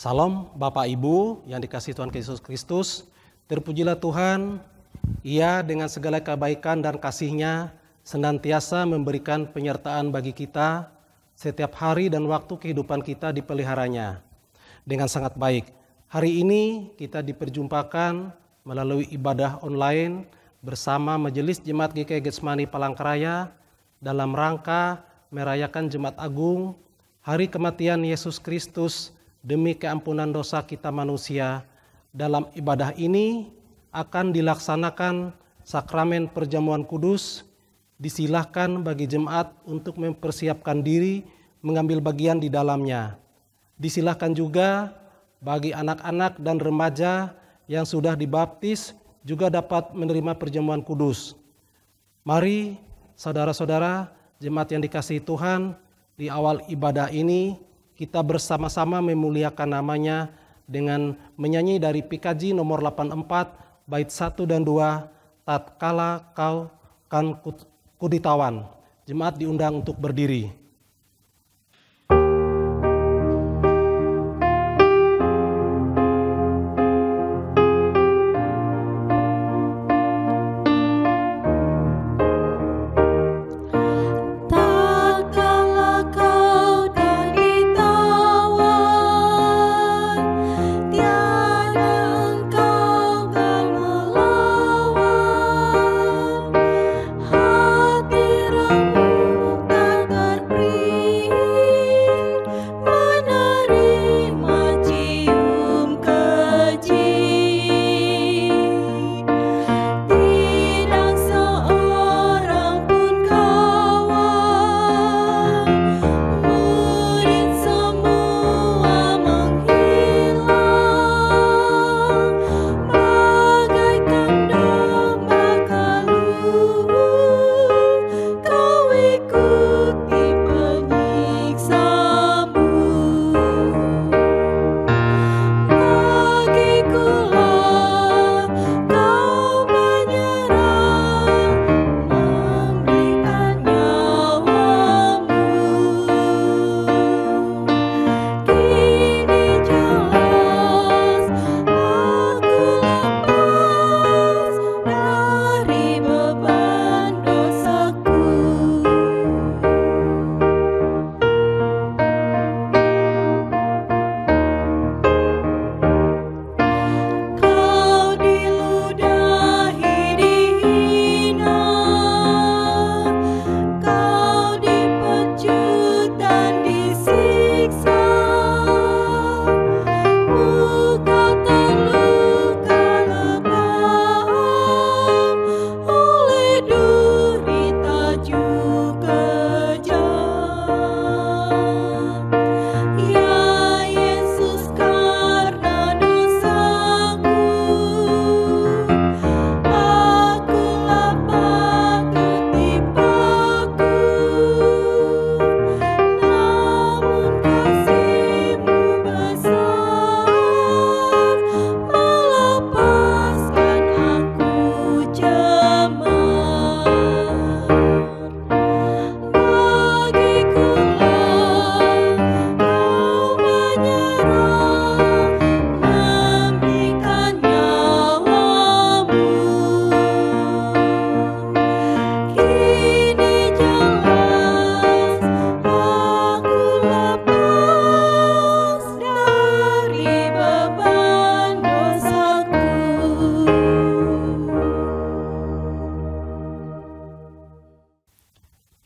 Salam Bapak Ibu yang dikasihi Tuhan Yesus Kristus, terpujilah Tuhan, Ia dengan segala kebaikan dan kasih-Nya senantiasa memberikan penyertaan bagi kita setiap hari dan waktu kehidupan kita dipeliharanya dengan sangat baik. Hari ini kita diperjumpakan melalui ibadah online bersama Majelis Jemaat GKI Getsemani Palangkaraya dalam rangka merayakan Jumat Agung, Hari Kematian Yesus Kristus demi keampunan dosa kita manusia. Dalam ibadah ini akan dilaksanakan sakramen perjamuan kudus. Disilahkan bagi jemaat untuk mempersiapkan diri mengambil bagian di dalamnya. Disilahkan juga bagi anak-anak dan remaja yang sudah dibaptis juga dapat menerima perjamuan kudus. Mari saudara-saudara jemaat yang dikasihi Tuhan, di awal ibadah ini kita bersama-sama memuliakan namanya dengan menyanyi dari PKJ nomor 84 bait 1 dan 2, tatkala kau kan kuditawan. Jemaat diundang untuk berdiri.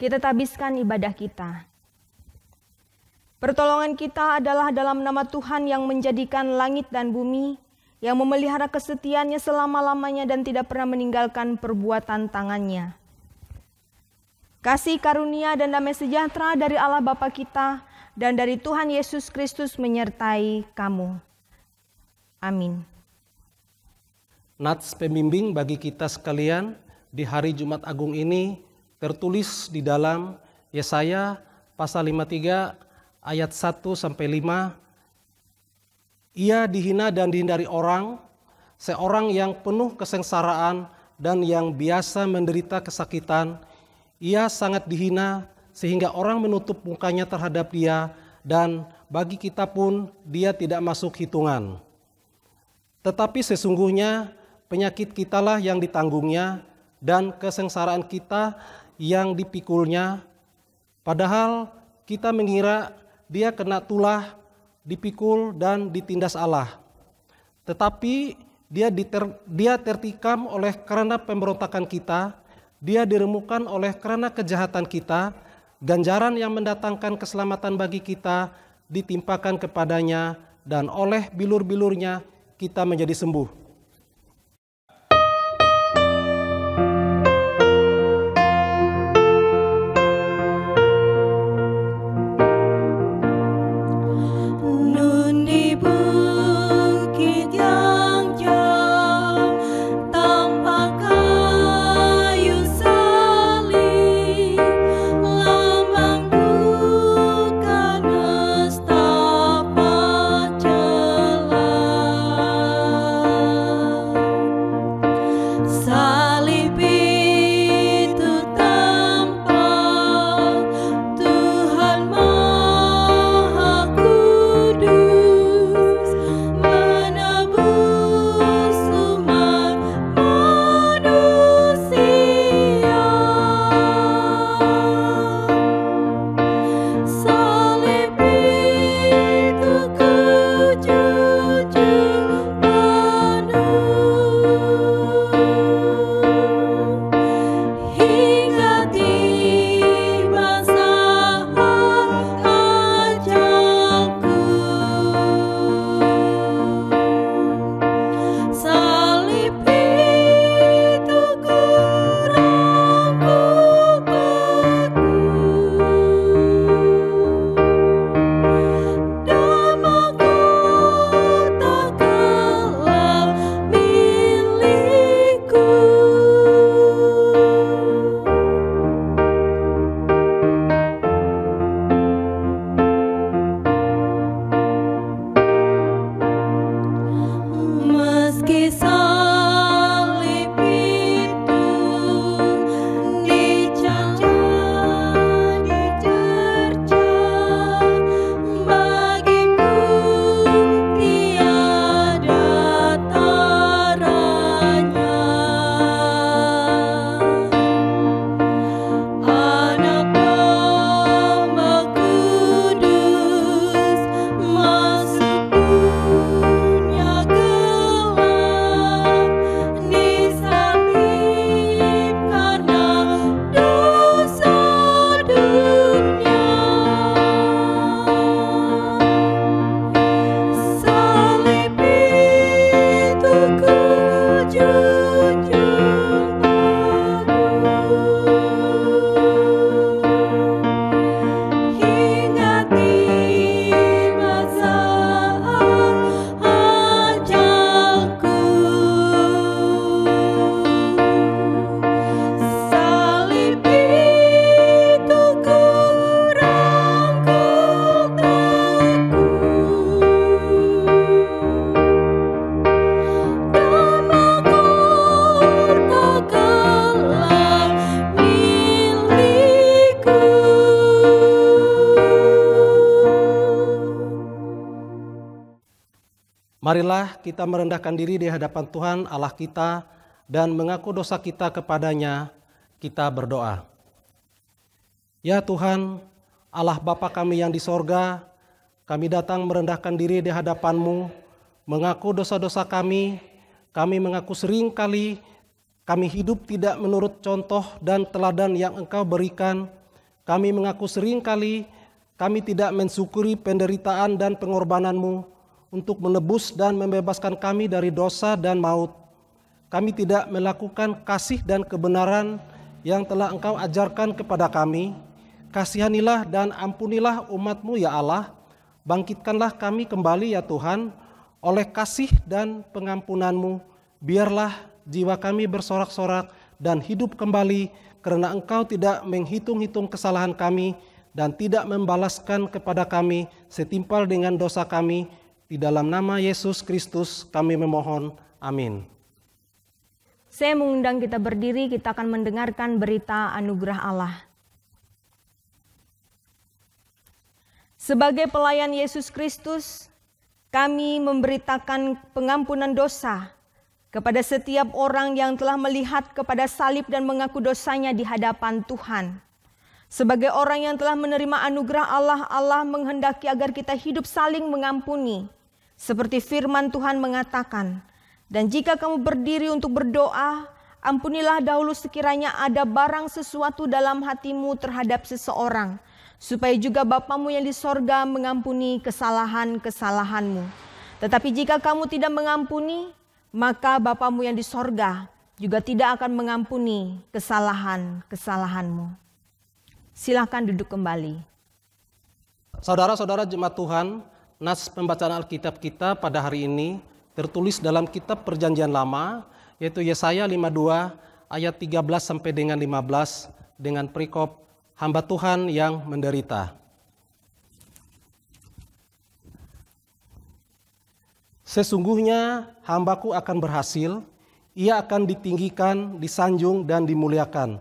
Kita tabiskan ibadah kita. Pertolongan kita adalah dalam nama Tuhan yang menjadikan langit dan bumi, yang memelihara kesetiaannya selama-lamanya dan tidak pernah meninggalkan perbuatan tangannya. Kasih karunia dan damai sejahtera dari Allah Bapa kita dan dari Tuhan Yesus Kristus menyertai kamu. Amin. Nats pembimbing bagi kita sekalian di hari Jumat Agung ini tertulis di dalam Yesaya pasal 53 ayat 1-5. Ia dihina dan dihindari orang, seorang yang penuh kesengsaraan dan yang biasa menderita kesakitan. Ia sangat dihina sehingga orang menutup mukanya terhadap dia, dan bagi kita pun dia tidak masuk hitungan. Tetapi sesungguhnya penyakit kitalah yang ditanggungnya dan kesengsaraan kita yang dipikulnya. Padahal kita mengira dia kena tulah, dipikul dan ditindas Allah. Tetapi dia tertikam oleh karena pemberontakan kita, dia diremukkan oleh karena kejahatan kita, ganjaran yang mendatangkan keselamatan bagi kita ditimpakan kepadanya, dan oleh bilur-bilurnya kita menjadi sembuh. Marilah kita merendahkan diri di hadapan Tuhan Allah kita dan mengaku dosa kita kepadanya. Kita berdoa. Ya Tuhan, Allah Bapa kami yang di sorga, kami datang merendahkan diri di hadapan-Mu, mengaku dosa-dosa kami mengaku sering kali kami hidup tidak menurut contoh dan teladan yang Engkau berikan. Kami mengaku sering kali kami tidak mensyukuri penderitaan dan pengorbanan-Mu untuk menebus dan membebaskan kami dari dosa dan maut. Kami tidak melakukan kasih dan kebenaran yang telah Engkau ajarkan kepada kami. Kasihanilah dan ampunilah umat-Mu ya Allah. Bangkitkanlah kami kembali ya Tuhan, oleh kasih dan pengampunan-Mu. Biarlah jiwa kami bersorak-sorak dan hidup kembali, karena Engkau tidak menghitung-hitung kesalahan kami dan tidak membalaskan kepada kami setimpal dengan dosa kami. Di dalam nama Yesus Kristus kami memohon. Amin. Saya mengundang kita berdiri, kita akan mendengarkan berita anugerah Allah. Sebagai pelayan Yesus Kristus, kami memberitakan pengampunan dosa kepada setiap orang yang telah melihat kepada salib dan mengaku dosanya di hadapan Tuhan. Sebagai orang yang telah menerima anugerah Allah, Allah menghendaki agar kita hidup saling mengampuni. Seperti firman Tuhan mengatakan, dan jika kamu berdiri untuk berdoa, ampunilah dahulu sekiranya ada barang sesuatu dalam hatimu terhadap seseorang, supaya juga Bapamu yang di sorga mengampuni kesalahan-kesalahanmu. Tetapi jika kamu tidak mengampuni, maka Bapamu yang di sorga juga tidak akan mengampuni kesalahan-kesalahanmu. Silakan duduk kembali. Saudara-saudara jemaat Tuhan, nas pembacaan Alkitab kita pada hari ini tertulis dalam kitab Perjanjian Lama, yaitu Yesaya 52 ayat 13 sampai dengan 15 dengan perikop hamba Tuhan yang menderita. Sesungguhnya hambaku akan berhasil, ia akan ditinggikan, disanjung dan dimuliakan.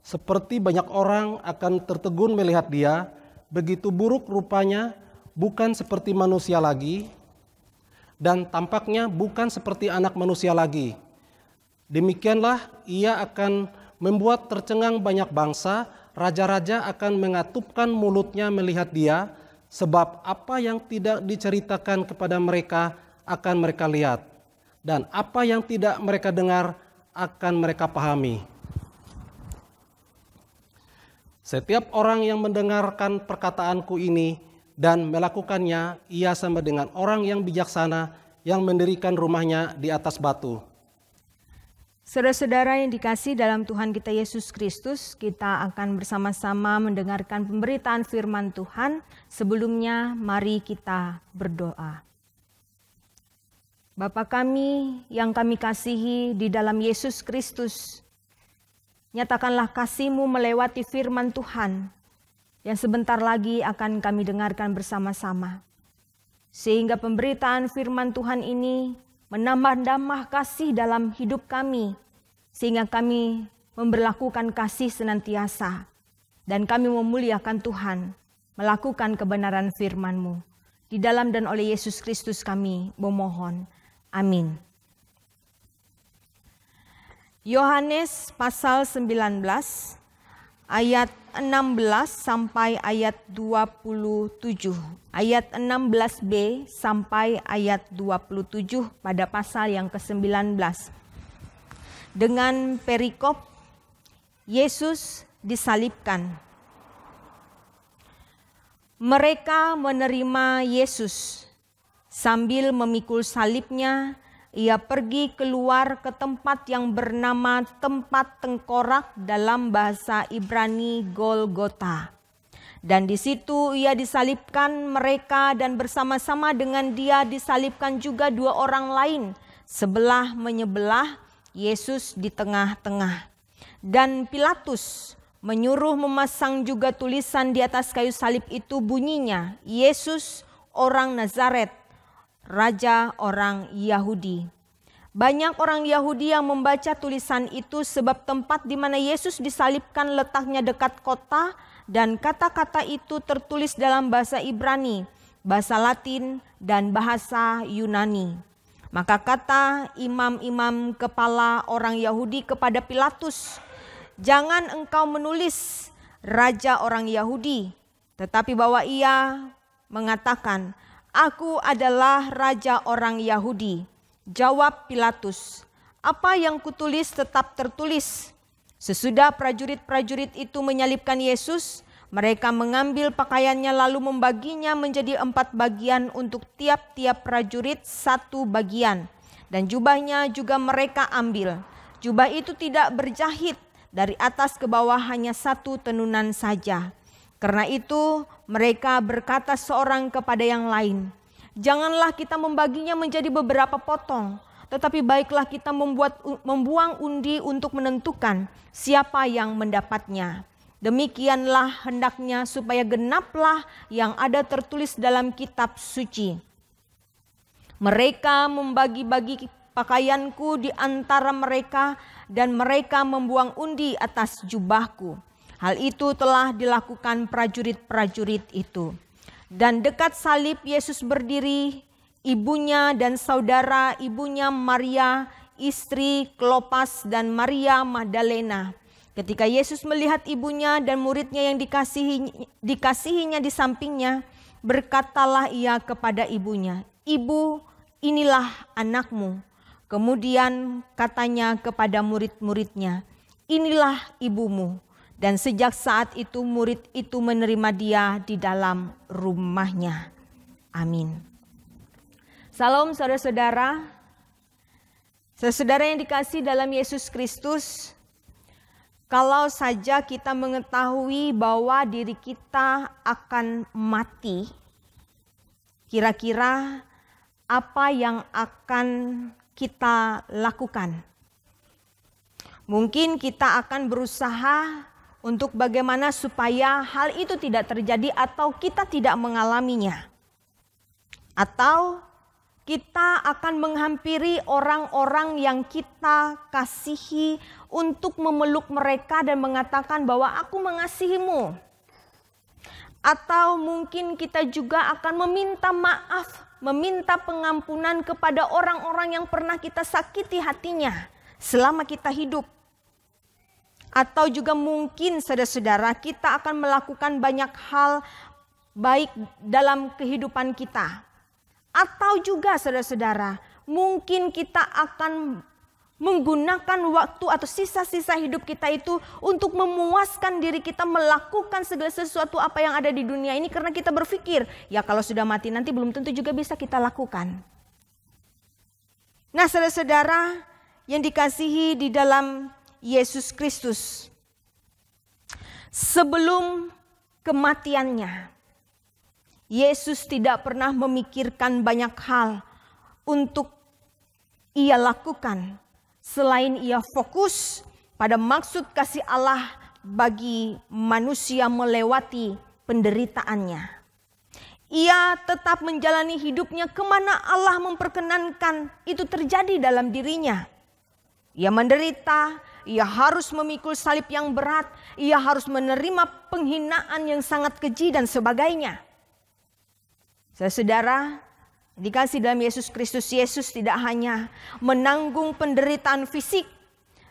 Seperti banyak orang akan tertegun melihat dia, begitu buruk rupanya, bukan seperti manusia lagi, dan tampaknya bukan seperti anak manusia lagi. Demikianlah ia akan membuat tercengang banyak bangsa, raja-raja akan mengatupkan mulutnya melihat dia, sebab apa yang tidak diceritakan kepada mereka akan mereka lihat, dan apa yang tidak mereka dengar akan mereka pahami. Setiap orang yang mendengarkan perkataanku ini dan melakukannya, ia sama dengan orang yang bijaksana yang mendirikan rumahnya di atas batu. Saudara-saudara yang dikasihi dalam Tuhan kita Yesus Kristus, kita akan bersama-sama mendengarkan pemberitaan firman Tuhan. Sebelumnya, mari kita berdoa. Bapa kami yang kami kasihi di dalam Yesus Kristus, nyatakanlah kasih-Mu melewati firman Tuhan yang sebentar lagi akan kami dengarkan bersama-sama. Sehingga pemberitaan firman Tuhan ini menambah-nambah kasih dalam hidup kami, sehingga kami memberlakukan kasih senantiasa, dan kami memuliakan Tuhan, melakukan kebenaran firman-Mu. Di dalam dan oleh Yesus Kristus kami memohon. Amin. Yohanes pasal 19 ayat 16 sampai ayat 27. Ayat 16b sampai ayat 27 pada pasal yang ke-19. Dengan perikop Yesus disalibkan. Mereka menerima Yesus. Sambil memikul salibnya, ia pergi keluar ke tempat yang bernama tempat tengkorak dalam bahasa Ibrani Golgota. Dan di situ ia disalibkan mereka, dan bersama-sama dengan dia disalibkan juga dua orang lain, sebelah menyebelah, Yesus di tengah-tengah. Dan Pilatus menyuruh memasang juga tulisan di atas kayu salib itu, bunyinya, Yesus orang Nazaret, Raja orang Yahudi. Banyak orang Yahudi yang membaca tulisan itu, sebab tempat di mana Yesus disalibkan letaknya dekat kota, dan kata-kata itu tertulis dalam bahasa Ibrani, bahasa Latin, dan bahasa Yunani. Maka kata imam-imam kepala orang Yahudi kepada Pilatus, "Jangan engkau menulis Raja orang Yahudi, tetapi bahwa ia mengatakan, Aku adalah Raja orang Yahudi." Jawab Pilatus, "Apa yang kutulis tetap tertulis." Sesudah prajurit-prajurit itu menyalibkan Yesus, Mereka mengambil pakaiannya lalu membaginya menjadi 4 bagian untuk tiap-tiap prajurit 1 bagian. Dan jubahnya juga mereka ambil. Jubah itu tidak berjahit, dari atas ke bawah hanya 1 tenunan saja. Karena itu mereka berkata seorang kepada yang lain, "Janganlah kita membaginya menjadi beberapa potong, tetapi baiklah kita membuang undi untuk menentukan siapa yang mendapatnya. Demikianlah hendaknya supaya genaplah yang ada tertulis dalam kitab suci. Mereka membagi-bagi pakaianku di antara mereka dan mereka membuang undi atas jubahku." Hal itu telah dilakukan prajurit-prajurit itu. Dan dekat salib Yesus berdiri ibunya dan saudara ibunya Maria, istri Klopas dan Maria Magdalena. Ketika Yesus melihat ibunya dan muridnya yang dikasihinya di sampingnya, berkatalah ia kepada ibunya, "Ibu, inilah anakmu." Kemudian katanya kepada murid-muridnya, "Inilah ibumu." Dan sejak saat itu murid itu menerima dia di dalam rumahnya. Amin. Salam saudara-saudara. Saudara yang dikasihi dalam Yesus Kristus. Kalau saja kita mengetahui bahwa diri kita akan mati, kira-kira apa yang akan kita lakukan? Mungkin kita akan berusaha untuk bagaimana supaya hal itu tidak terjadi atau kita tidak mengalaminya. Atau kita akan menghampiri orang-orang yang kita kasihi untuk memeluk mereka dan mengatakan bahwa aku mengasihimu. Atau mungkin kita juga akan meminta maaf, meminta pengampunan kepada orang-orang yang pernah kita sakiti hatinya selama kita hidup. Atau juga mungkin saudara-saudara kita akan melakukan banyak hal baik dalam kehidupan kita. Atau juga saudara-saudara, mungkin kita akan menggunakan waktu atau sisa-sisa hidup kita itu untuk memuaskan diri kita melakukan segala sesuatu apa yang ada di dunia ini karena kita berpikir, ya kalau sudah mati nanti belum tentu juga bisa kita lakukan. Nah saudara-saudara yang dikasihi di dalam Yesus Kristus, sebelum kematiannya, Yesus tidak pernah memikirkan banyak hal untuk ia lakukan selain ia fokus pada maksud kasih Allah bagi manusia melewati penderitaannya. Ia tetap menjalani hidupnya kemana Allah memperkenankan itu terjadi dalam dirinya. Ia menderita, ia harus memikul salib yang berat, ia harus menerima penghinaan yang sangat keji dan sebagainya. Saudara, dikasih dalam Yesus Kristus, Yesus tidak hanya menanggung penderitaan fisik,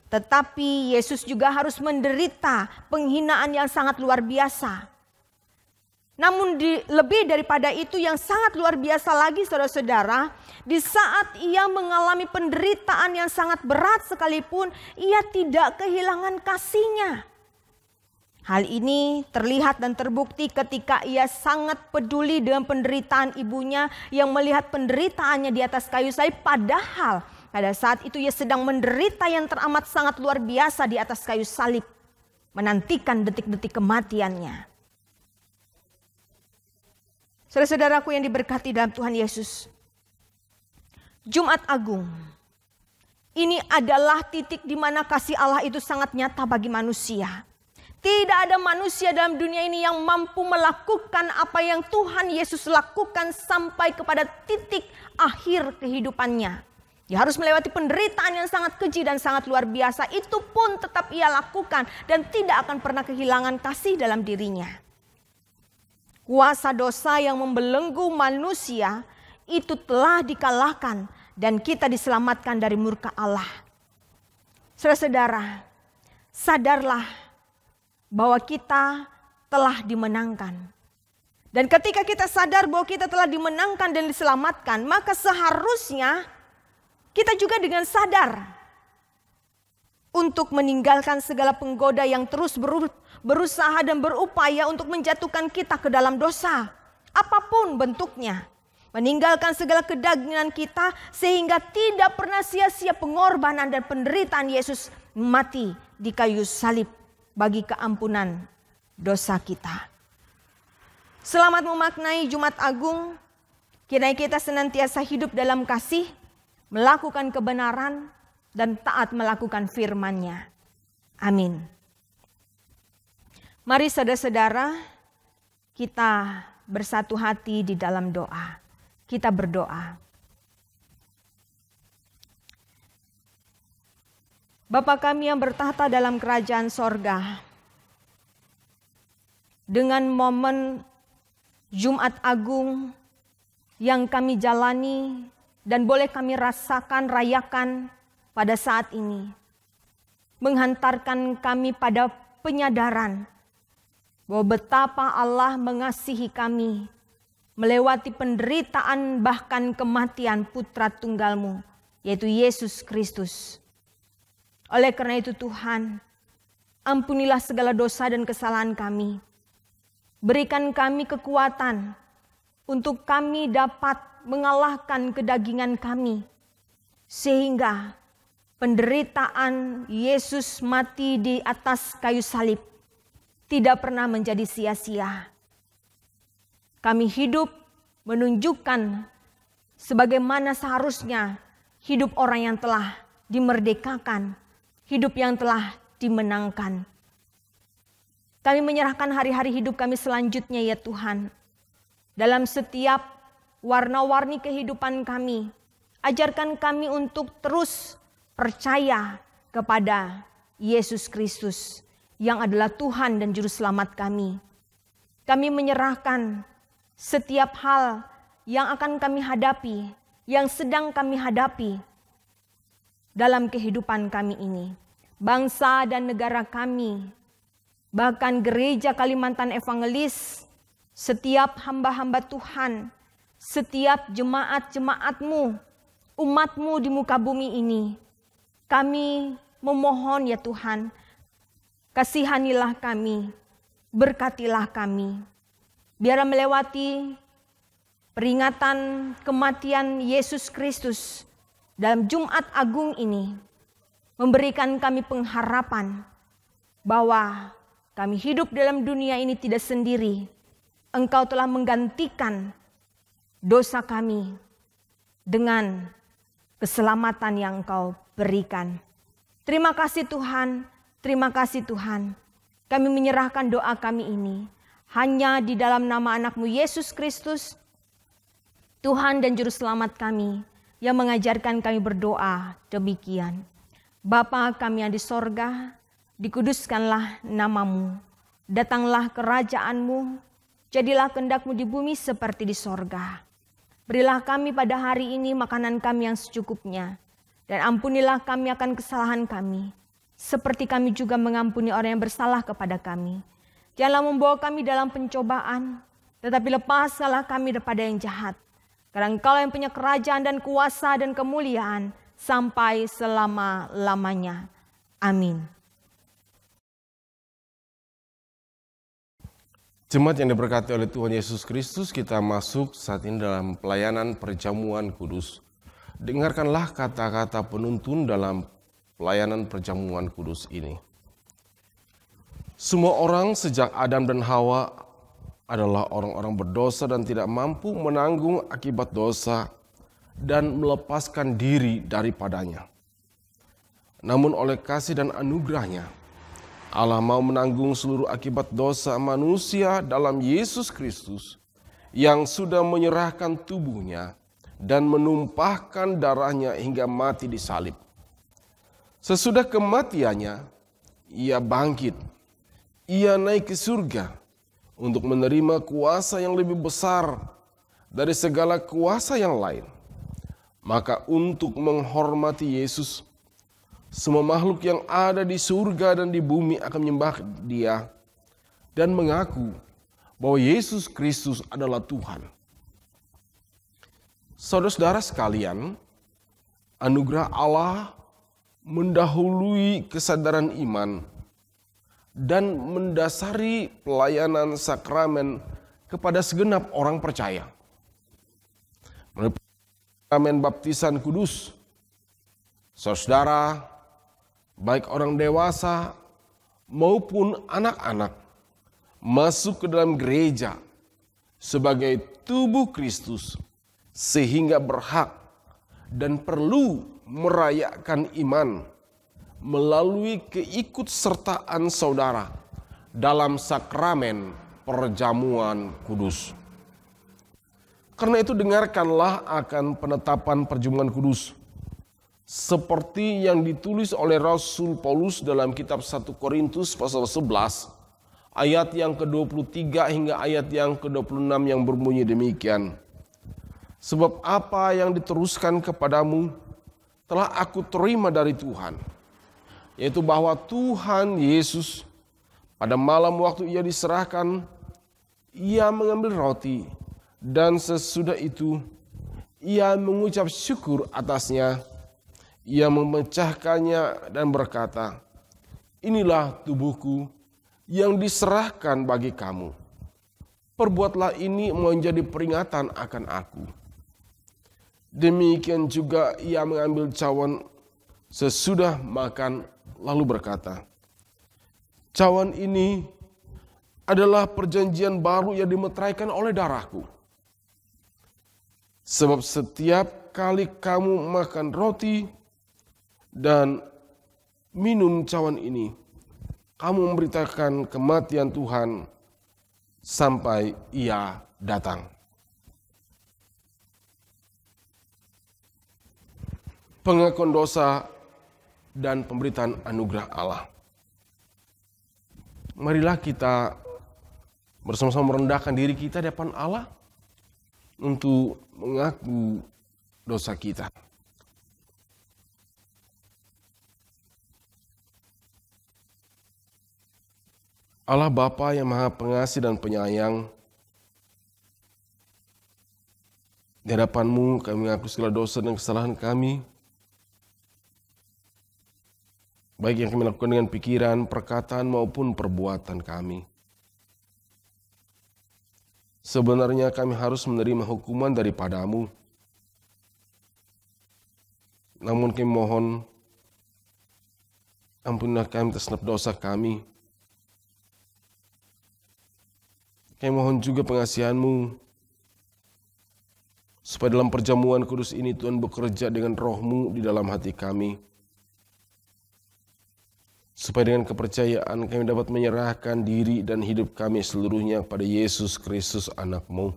tetapi Yesus juga harus menderita penghinaan yang sangat luar biasa. Namun lebih daripada itu yang sangat luar biasa lagi saudara-saudara, di saat ia mengalami penderitaan yang sangat berat sekalipun, ia tidak kehilangan kasihnya. Hal ini terlihat dan terbukti ketika ia sangat peduli dengan penderitaan ibunya yang melihat penderitaannya di atas kayu salib. Padahal pada saat itu ia sedang menderita yang teramat sangat luar biasa di atas kayu salib. Menantikan detik-detik kematiannya. Saudara-saudaraku yang diberkati dalam Tuhan Yesus. Jumat Agung. Ini adalah titik di mana kasih Allah itu sangat nyata bagi manusia. Tidak ada manusia dalam dunia ini yang mampu melakukan apa yang Tuhan Yesus lakukan sampai kepada titik akhir kehidupannya. Dia harus melewati penderitaan yang sangat keji dan sangat luar biasa. Itu pun tetap ia lakukan dan tidak akan pernah kehilangan kasih dalam dirinya. Kuasa dosa yang membelenggu manusia itu telah dikalahkan dan kita diselamatkan dari murka Allah. Saudara-saudara, sadarlah bahwa kita telah dimenangkan. Dan ketika kita sadar bahwa kita telah dimenangkan dan diselamatkan, maka seharusnya kita juga dengan sadar untuk meninggalkan segala penggoda yang terus berusaha dan berupaya untuk menjatuhkan kita ke dalam dosa, apapun bentuknya. Meninggalkan segala kedagingan kita sehingga tidak pernah sia-sia pengorbanan dan penderitaan Yesus mati di kayu salib bagi keampunan dosa kita. Selamat memaknai Jumat Agung. Kiranya kita senantiasa hidup dalam kasih, melakukan kebenaran, dan taat melakukan firman-Nya. Amin. Mari saudara-saudara, kita bersatu hati di dalam doa. Kita berdoa. Bapa kami yang bertahta dalam kerajaan sorga, dengan momen Jumat Agung yang kami jalani dan boleh kami rasakan, rayakan pada saat ini, menghantarkan kami pada penyadaran bahwa betapa Allah mengasihi kami, melewati penderitaan bahkan kematian putra tunggal-Mu, yaitu Yesus Kristus. Oleh karena itu Tuhan, ampunilah segala dosa dan kesalahan kami. Berikan kami kekuatan untuk kami dapat mengalahkan kedagingan kami, sehingga penderitaan Yesus mati di atas kayu salib tidak pernah menjadi sia-sia. Kami hidup menunjukkan sebagaimana seharusnya hidup orang yang telah dimerdekakan, hidup yang telah dimenangkan. Kami menyerahkan hari-hari hidup kami selanjutnya ya Tuhan. Dalam setiap warna-warni kehidupan kami, ajarkan kami untuk terus percaya kepada Yesus Kristus yang adalah Tuhan dan Juru Selamat kami. Kami menyerahkan setiap hal yang akan kami hadapi, yang sedang kami hadapi dalam kehidupan kami ini. Bangsa dan negara kami, bahkan gereja Kalimantan Evangelis, setiap hamba-hamba Tuhan, setiap jemaat-jemaat-Mu, umat-Mu di muka bumi ini. Kami memohon ya Tuhan, kasihanilah kami, berkatilah kami. Biar melewati peringatan kematian Yesus Kristus dalam Jumat Agung ini, memberikan kami pengharapan bahwa kami hidup dalam dunia ini tidak sendiri. Engkau telah menggantikan dosa kami dengan keselamatan yang Engkau berikan. Terima kasih Tuhan, terima kasih Tuhan. Kami menyerahkan doa kami ini hanya di dalam nama anak-Mu Yesus Kristus, Tuhan dan Juru Selamat kami, yang mengajarkan kami berdoa demikian. Bapa kami yang di sorga, dikuduskanlah nama-Mu, datanglah kerajaan-Mu, jadilah kehendak-Mu di bumi seperti di sorga. Berilah kami pada hari ini makanan kami yang secukupnya, dan ampunilah kami akan kesalahan kami, seperti kami juga mengampuni orang yang bersalah kepada kami. Janganlah membawa kami dalam pencobaan, tetapi lepaskanlah kami daripada yang jahat. Karena Engkau yang punya kerajaan dan kuasa dan kemuliaan sampai selama-lamanya. Amin. Jemaat yang diberkati oleh Tuhan Yesus Kristus, kita masuk saat ini dalam pelayanan perjamuan kudus. Dengarkanlah kata-kata penuntun dalam pelayanan perjamuan kudus ini. Semua orang sejak Adam dan Hawa adalah orang-orang berdosa dan tidak mampu menanggung akibat dosa dan melepaskan diri daripadanya. Namun oleh kasih dan anugerahnya, Allah mau menanggung seluruh akibat dosa manusia dalam Yesus Kristus yang sudah menyerahkan tubuhnya dan menumpahkan darahnya hingga mati di salib. Sesudah kematiannya, ia bangkit. Ia naik ke surga untuk menerima kuasa yang lebih besar dari segala kuasa yang lain. Maka untuk menghormati Yesus, semua makhluk yang ada di surga dan di bumi akan menyembah Dia dan mengaku bahwa Yesus Kristus adalah Tuhan. Saudara-saudara sekalian, anugerah Allah mendahului kesadaran iman, dan mendasari pelayanan sakramen kepada segenap orang percaya. Melalui sakramen baptisan kudus, saudara, baik orang dewasa maupun anak-anak, masuk ke dalam gereja sebagai tubuh Kristus, sehingga berhak dan perlu merayakan iman melalui keikutsertaan saudara dalam sakramen perjamuan kudus. Karena itu dengarkanlah akan penetapan perjamuan kudus, seperti yang ditulis oleh Rasul Paulus dalam kitab 1 Korintus pasal 11, ayat yang ke-23 hingga ayat yang ke-26 yang berbunyi demikian. Sebab apa yang diteruskan kepadamu telah aku terima dari Tuhan, yaitu bahwa Tuhan Yesus pada malam waktu ia diserahkan, ia mengambil roti, dan sesudah itu ia mengucap syukur atasnya, ia memecahkannya dan berkata, inilah tubuhku yang diserahkan bagi kamu. Perbuatlah ini menjadi peringatan akan aku. Demikian juga ia mengambil cawan sesudah makan, lalu berkata, cawan ini adalah perjanjian baru yang dimeteraikan oleh darahku. Sebab setiap kali kamu makan roti dan minum cawan ini, kamu memberitakan kematian Tuhan sampai ia datang. Pengakuan dosa dan pemberitaan anugerah Allah. Marilah kita bersama-sama merendahkan diri kita di hadapan Allah untuk mengaku dosa kita. Allah Bapa yang Maha Pengasih dan Penyayang, di hadapan-Mu kami mengaku segala dosa dan kesalahan kami, baik yang kami lakukan dengan pikiran, perkataan maupun perbuatan kami. Sebenarnya kami harus menerima hukuman daripada-Mu. Namun kami mohon, ampunilah kami atas segenap dosa kami. Kami mohon juga pengasihan-Mu, supaya dalam perjamuan kudus ini Tuhan bekerja dengan roh-Mu di dalam hati kami. Supaya dengan kepercayaan kami dapat menyerahkan diri dan hidup kami seluruhnya kepada Yesus Kristus anak-Mu.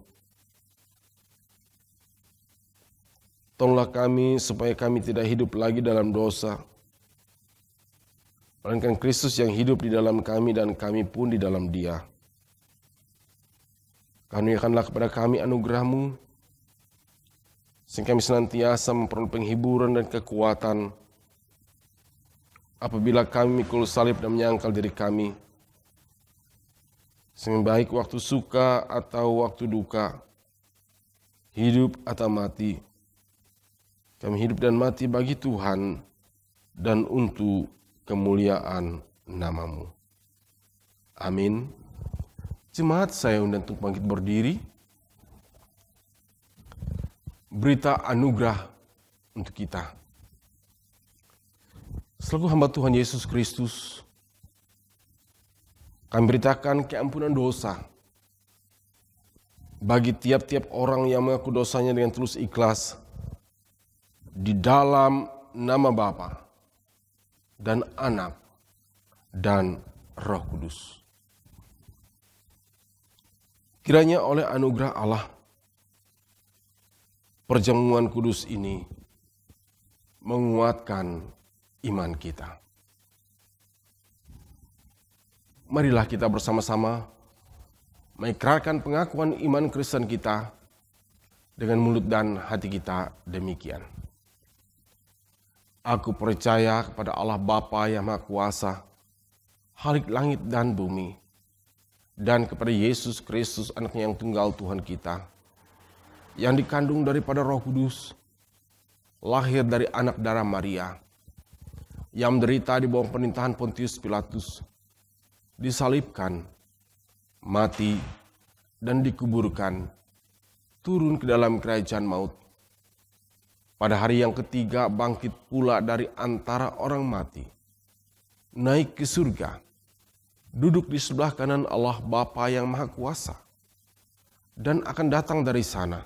Tolonglah kami supaya kami tidak hidup lagi dalam dosa, melainkan Kristus yang hidup di dalam kami dan kami pun di dalam Dia. Karuniakanlah kepada kami anugerah-Mu, sehingga kami senantiasa memperoleh penghiburan dan kekuatan apabila kami mikul salib dan menyangkal diri kami, sehingga baik waktu suka atau waktu duka, hidup atau mati, kami hidup dan mati bagi Tuhan dan untuk kemuliaan nama-Mu. Amin. Jemaat, saya undang untuk bangkit berdiri. Berita anugerah untuk kita. Selaku hamba Tuhan Yesus Kristus, kami beritakan keampunan dosa bagi tiap-tiap orang yang mengaku dosanya dengan tulus ikhlas di dalam nama Bapa dan Anak dan Roh Kudus. Kiranya oleh anugerah Allah, perjamuan kudus ini menguatkan iman kita. Marilah kita bersama-sama mengikrarkan pengakuan iman Kristen kita dengan mulut dan hati kita demikian. Aku percaya kepada Allah Bapa yang Maha Kuasa, Khalik langit dan bumi, dan kepada Yesus Kristus, Anaknya yang tunggal Tuhan kita, yang dikandung daripada Roh Kudus, lahir dari anak darah Maria, yang menderita di bawah pemerintahan Pontius Pilatus, disalibkan, mati, dan dikuburkan, turun ke dalam kerajaan maut. Pada hari yang ketiga bangkit pula dari antara orang mati, naik ke surga, duduk di sebelah kanan Allah Bapa yang Maha Kuasa, dan akan datang dari sana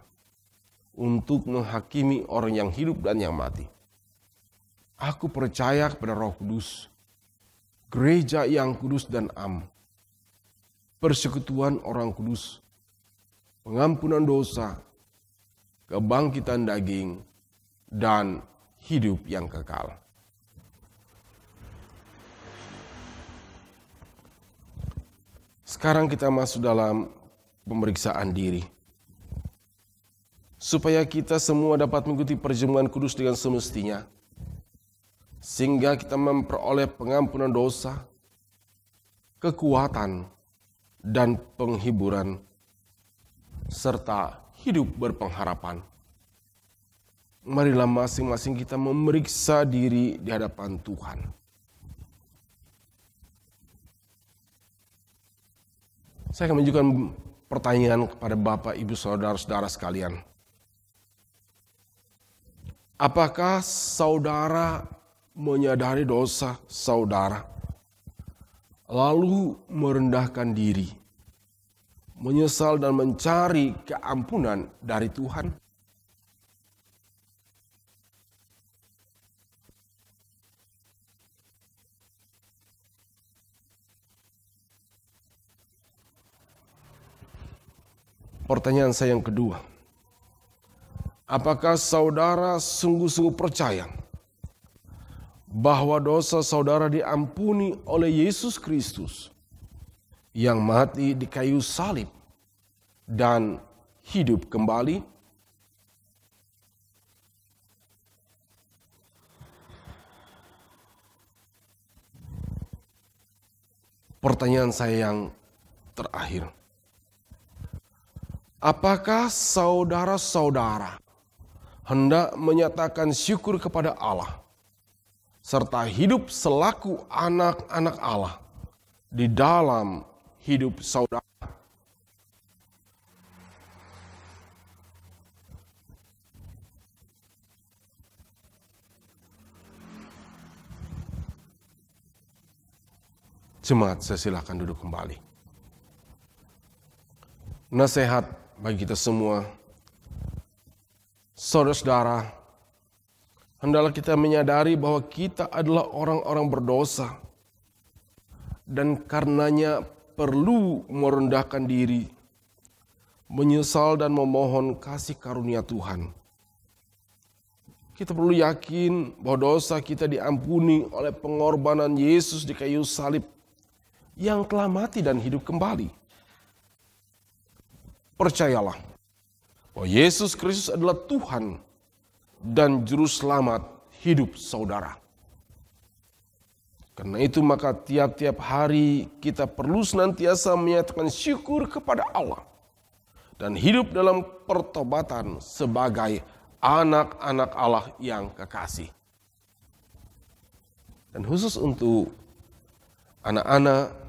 untuk menghakimi orang yang hidup dan yang mati. Aku percaya kepada Roh Kudus, gereja yang kudus dan am, persekutuan orang kudus, pengampunan dosa, kebangkitan daging, dan hidup yang kekal. Sekarang kita masuk dalam pemeriksaan diri, supaya kita semua dapat mengikuti perjamuan kudus dengan semestinya, sehingga kita memperoleh pengampunan dosa, kekuatan, dan penghiburan, serta hidup berpengharapan. Marilah masing-masing kita memeriksa diri di hadapan Tuhan. Saya akan menunjukkan pertanyaan kepada Bapak, Ibu, Saudara-saudara sekalian. Apakah saudara menyadari dosa saudara, lalu merendahkan diri, menyesal dan mencari keampunan dari Tuhan? Pertanyaan saya yang kedua, apakah saudara sungguh-sungguh percaya bahwa dosa saudara diampuni oleh Yesus Kristus yang mati di kayu salib dan hidup kembali? Pertanyaan saya yang terakhir, apakah saudara-saudara hendak menyatakan syukur kepada Allah serta hidup selaku anak-anak Allah di dalam hidup saudara? Jemaat, saya silakan duduk kembali. Nasihat bagi kita semua, saudara-saudara, hendaklah kita menyadari bahwa kita adalah orang-orang berdosa dan karenanya perlu merendahkan diri, menyesal dan memohon kasih karunia Tuhan. Kita perlu yakin bahwa dosa kita diampuni oleh pengorbanan Yesus di kayu salib yang telah mati dan hidup kembali. Percayalah bahwa Yesus Kristus adalah Tuhan dan Juru Selamat hidup saudara. Karena itu maka tiap-tiap hari kita perlu senantiasa menyatakan syukur kepada Allah dan hidup dalam pertobatan sebagai anak-anak Allah yang kekasih. Dan khusus untuk anak-anak,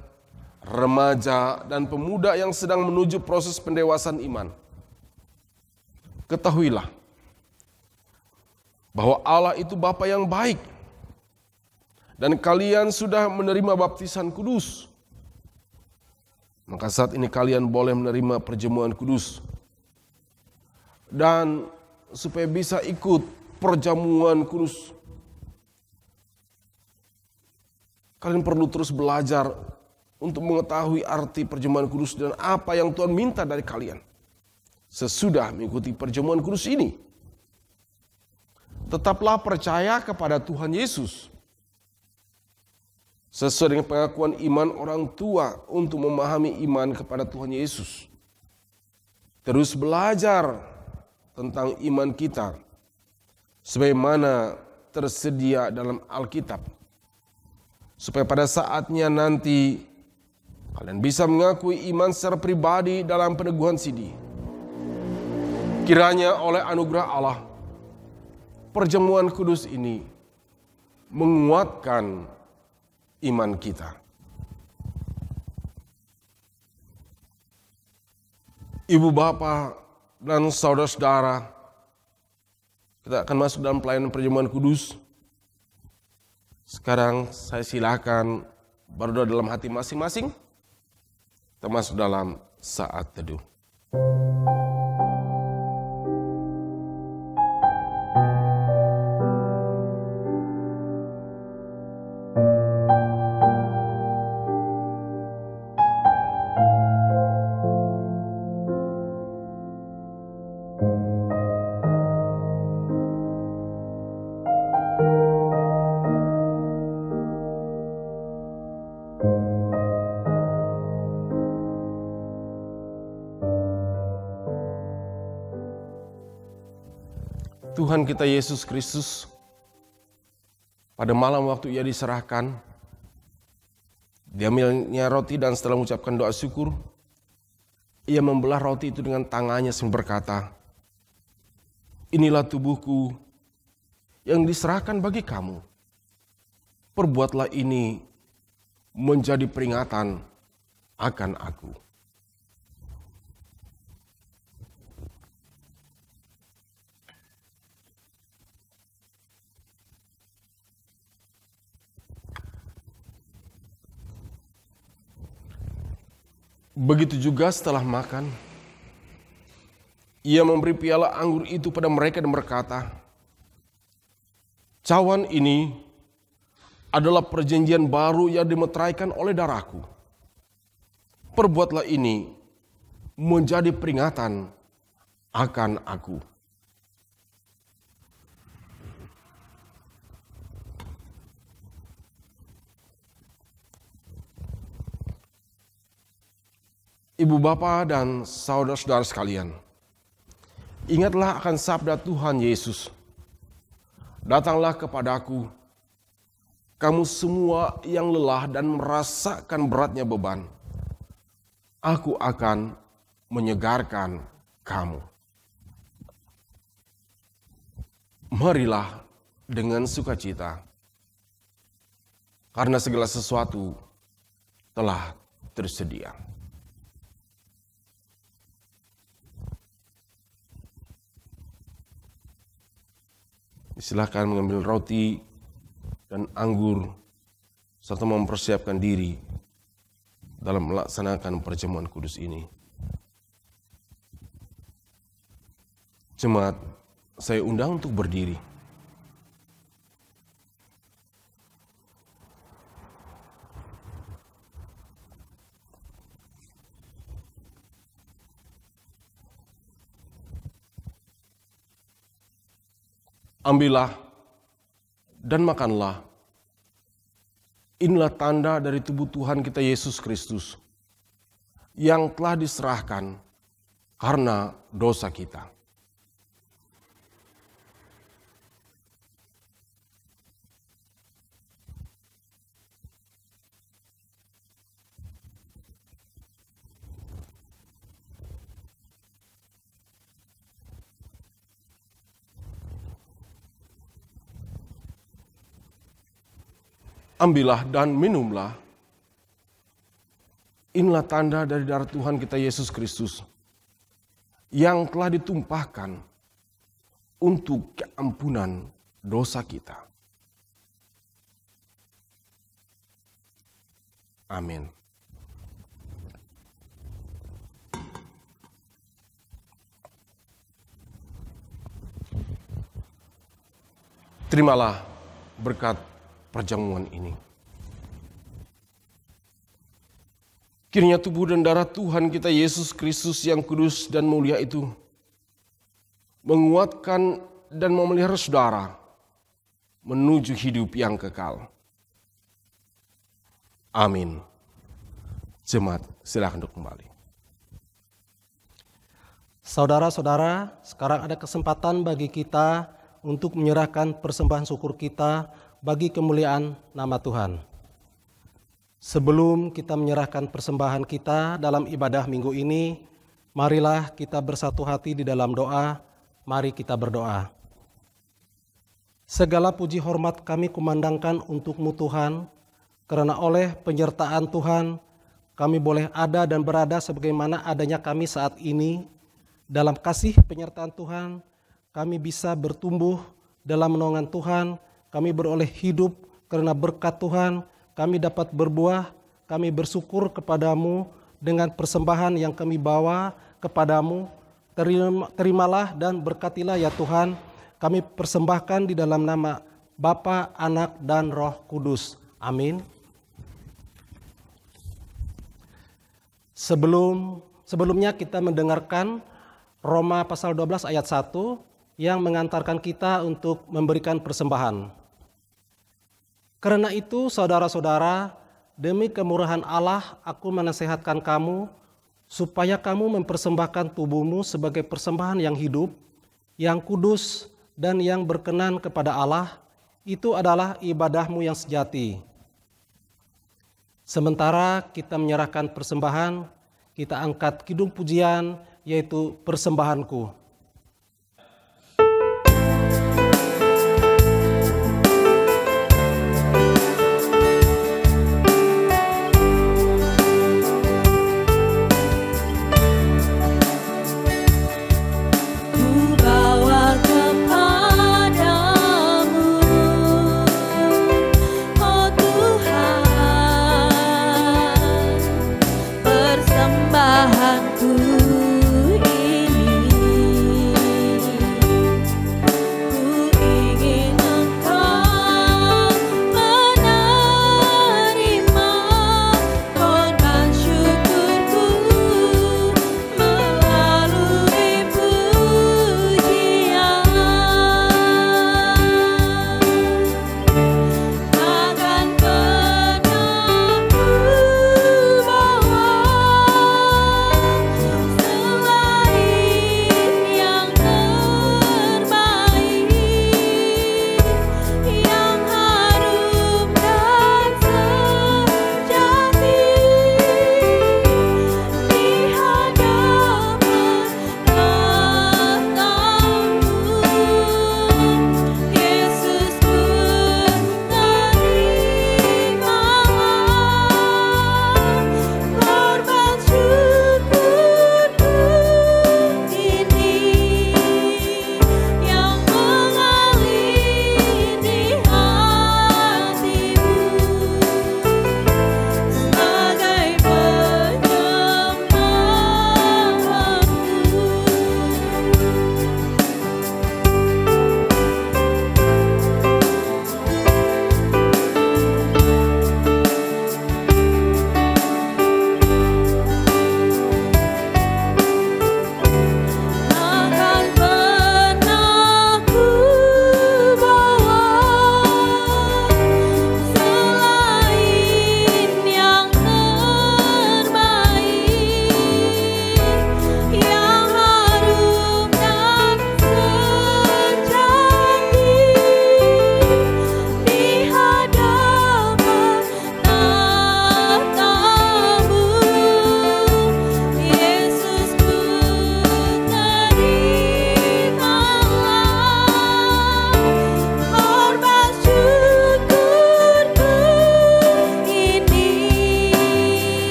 remaja, dan pemuda yang sedang menuju proses pendewasaan iman, ketahuilah bahwa Allah itu Bapa yang baik dan kalian sudah menerima baptisan kudus. Maka saat ini kalian boleh menerima perjamuan kudus. Dan supaya bisa ikut perjamuan kudus, kalian perlu terus belajar untuk mengetahui arti perjamuan kudus dan apa yang Tuhan minta dari kalian sesudah mengikuti perjamuan kudus ini. Tetaplah percaya kepada Tuhan Yesus sesuai dengan pengakuan iman orang tua untuk memahami iman kepada Tuhan Yesus. Terus belajar tentang iman kita sebagaimana tersedia dalam Alkitab, supaya pada saatnya nanti kalian bisa mengakui iman secara pribadi dalam peneguhan sidi. Kiranya oleh anugerah Allah, perjamuan kudus ini menguatkan iman kita. Ibu bapak dan saudara-saudara, kita akan masuk dalam pelayanan perjamuan kudus. Sekarang saya silakan berdoa dalam hati masing-masing, termasuk dalam saat teduh. Tuhan kita Yesus Kristus, pada malam waktu Ia diserahkan, diambilnya roti dan setelah mengucapkan doa syukur, Ia membelah roti itu dengan tangannya sambil berkata, "Inilah tubuhku yang diserahkan bagi kamu. Perbuatlah ini menjadi peringatan akan aku." Begitu juga setelah makan, Ia memberi piala anggur itu pada mereka dan berkata, "Cawan ini adalah perjanjian baru yang dimeteraikan oleh darahku. Perbuatlah ini menjadi peringatan akan aku." Ibu bapa dan saudara-saudara sekalian, ingatlah akan sabda Tuhan Yesus, "Datanglah kepadaku, kamu semua yang lelah dan merasakan beratnya beban. Aku akan menyegarkan kamu." Marilah dengan sukacita, karena segala sesuatu telah tersedia. Silakan mengambil roti dan anggur serta mempersiapkan diri dalam melaksanakan perjamuan kudus ini. Jemaat, saya undang untuk berdiri. Ambillah dan makanlah. Inilah tanda dari tubuh Tuhan kita Yesus Kristus yang telah diserahkan karena dosa kita. Ambillah dan minumlah. Inilah tanda dari darah Tuhan kita Yesus Kristus yang telah ditumpahkan untuk keampunan dosa kita. Amin. Terimalah berkat perjamuan ini. Kiranya tubuh dan darah Tuhan kita Yesus Kristus yang kudus dan mulia itu menguatkan dan memelihara saudara menuju hidup yang kekal. Amin. Jemaat, silakan duduk kembali. Saudara-saudara, sekarang ada kesempatan bagi kita untuk menyerahkan persembahan syukur kita bagi kemuliaan nama Tuhan. Sebelum kita menyerahkan persembahan kita dalam ibadah minggu ini, marilah kita bersatu hati di dalam doa. Mari kita berdoa. Segala puji hormat kami kumandangkan untuk-Mu Tuhan, karena oleh penyertaan Tuhan kami boleh ada dan berada sebagaimana adanya kami saat ini. Dalam kasih penyertaan Tuhan kami bisa bertumbuh dalam naungan Tuhan, kami beroleh hidup karena berkat Tuhan, kami dapat berbuah, kami bersyukur kepadamu dengan persembahan yang kami bawa kepadamu. Terimalah dan berkatilah ya Tuhan, kami persembahkan di dalam nama Bapa, Anak, dan Roh Kudus. Amin. Sebelumnya kita mendengarkan Roma pasal 12 ayat 1 yang mengantarkan kita untuk memberikan persembahan. Karena itu saudara-saudara, demi kemurahan Allah aku menasihatkan kamu supaya kamu mempersembahkan tubuhmu sebagai persembahan yang hidup, yang kudus, dan yang berkenan kepada Allah. Itu adalah ibadahmu yang sejati. Sementara kita menyerahkan persembahan, kita angkat kidung pujian, yaitu persembahanku.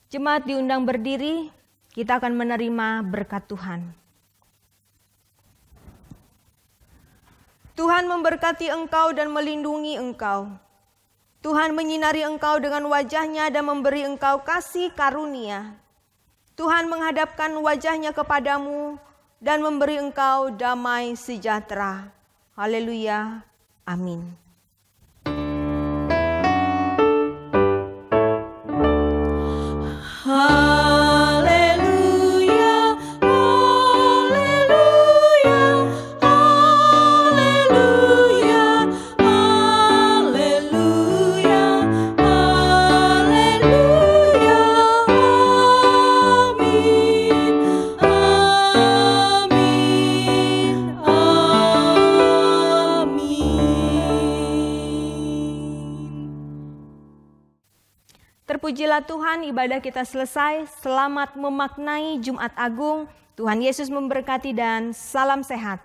Jemaat diundang berdiri, kita akan menerima berkat Tuhan. Tuhan memberkati engkau dan melindungi engkau. Tuhan menyinari engkau dengan wajah-Nya dan memberi engkau kasih karunia. Tuhan menghadapkan wajah-Nya kepadamu dan memberi engkau damai sejahtera. Haleluya. Amin. Haleluya, haleluya, haleluya, amin. Terpujilah Tuhan, ibadah kita selesai. Selamat memaknai Jumat Agung. Tuhan Yesus memberkati dan salam sehat.